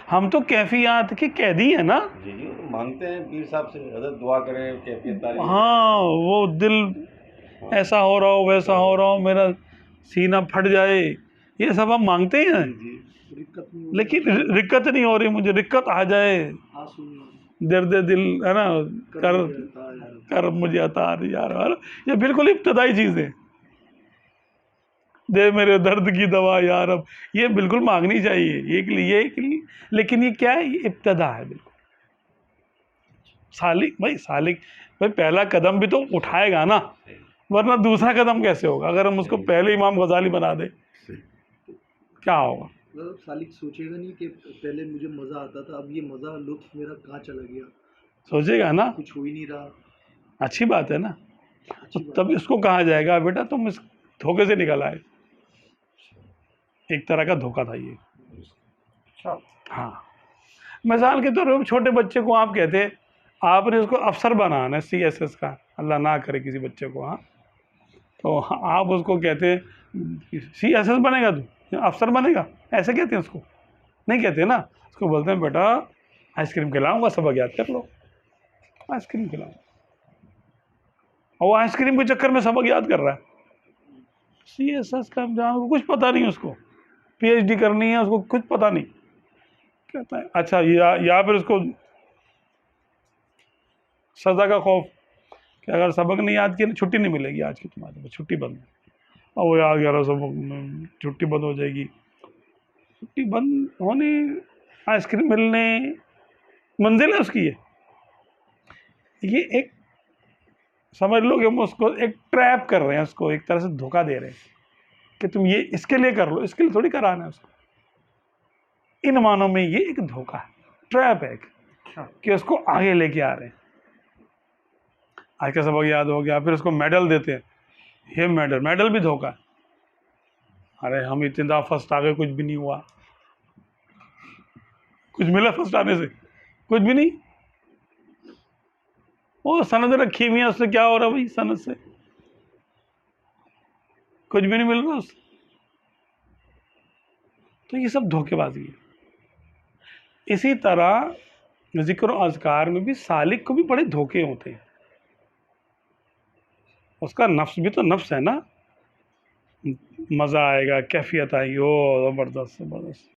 हम तो कैफियत के कैदी हैं ना। जी जी, मांगते हैं पीर साहब से, हजरत दुआ करें, कैफियत तारीफ। हाँ, वो दिल ऐसा हो रहा हो, वैसा हो रहा हो, मेरा सीना फट जाए, ये सब हम मांगते हैं। जी लेकिन रिक्कत नहीं हो रही, मुझे रिक्कत आ जाए, दर्द दिल है ना, कर कर मुझे अता यार, ये बिल्कुल इब्तदाई चीज़ है। दे मेरे दर्द की दवा यार, अब ये बिल्कुल मांगनी चाहिए एक लिए, लेकिन ये क्या है, ये इब्तदा है बिल्कुल। सालिक भाई पहला कदम भी तो उठाएगा ना, वरना दूसरा कदम कैसे होगा? अगर हम उसको पहले इमाम गजाली बना दे क्या होगा? मतलब सालिक सोचेगा नहीं कि पहले मुझे मज़ा आता था, अब ये मज़ा लुत्फ मेरा कहाँ चला गया, सोचेगा ना, कुछ हो ही नहीं रहा। अच्छी बात है ना। तो अच्छी बात तब इसको कहा जाएगा बेटा तुम इस धोखे से निकल आए। एक तरह का धोखा था ये। हाँ, मिसाल के तौर पर छोटे बच्चे को आप कहते आपने उसको अफसर बनाना है CSS का, अल्लाह ना करे किसी बच्चे को, हाँ, तो आप उसको कहते CSS बनेगा, तू अफसर बनेगा, ऐसे कहते हैं उसको? नहीं कहते ना, उसको बोलते हैं बेटा आइसक्रीम खिलाऊंगा, सबक याद कर लो, आइसक्रीम खिलाऊंगा। और वो आइसक्रीम के चक्कर में सबक याद कर रहा है। CSS का एग्जाम कुछ पता नहीं उसको, PhD करनी है उसको, कुछ पता नहीं। कहता है अच्छा, या फिर उसको सज़ा का खौफ कि अगर सबक नहीं याद किया छुट्टी नहीं मिलेगी आज की, तुम्हारे छुट्टी बंद है। और वो याद करो सबक, छुट्टी बंद हो जाएगी। छुट्टी बंद होने, आइसक्रीम मिलने, मंजिल है उसकी ये एक समझ लो कि हम उसको एक ट्रैप कर रहे हैं, उसको एक तरह से धोखा दे रहे हैं कि तुम ये इसके लिए कर लो, इसके लिए थोड़ी कराना है उसको। इन मानों में ये एक धोखा है, ट्रैप है कि उसको आगे लेके आ रहे हैं। आज का सबक याद हो गया, फिर उसको मेडल देते हैं, ये मेडल भी धोखा है। अरे हम इतने दफा फर्स्ट आ गए, कुछ भी नहीं हुआ, कुछ मिला फर्स्ट आने से? कुछ भी नहीं। वो सनद रखी हुई है, उससे क्या हो रहा भाई? सनद से कुछ भी नहीं मिल रहा उससे। तो ये सब धोखेबाजी है। इसी तरह जिक्र और अज़कार में भी सालिक को भी बड़े धोखे होते हैं। उसका नफ्स भी तो नफ्स है ना, मज़ा आएगा, कैफियत आएगी, ओ ज़बरदस्त ज़बरदस्त।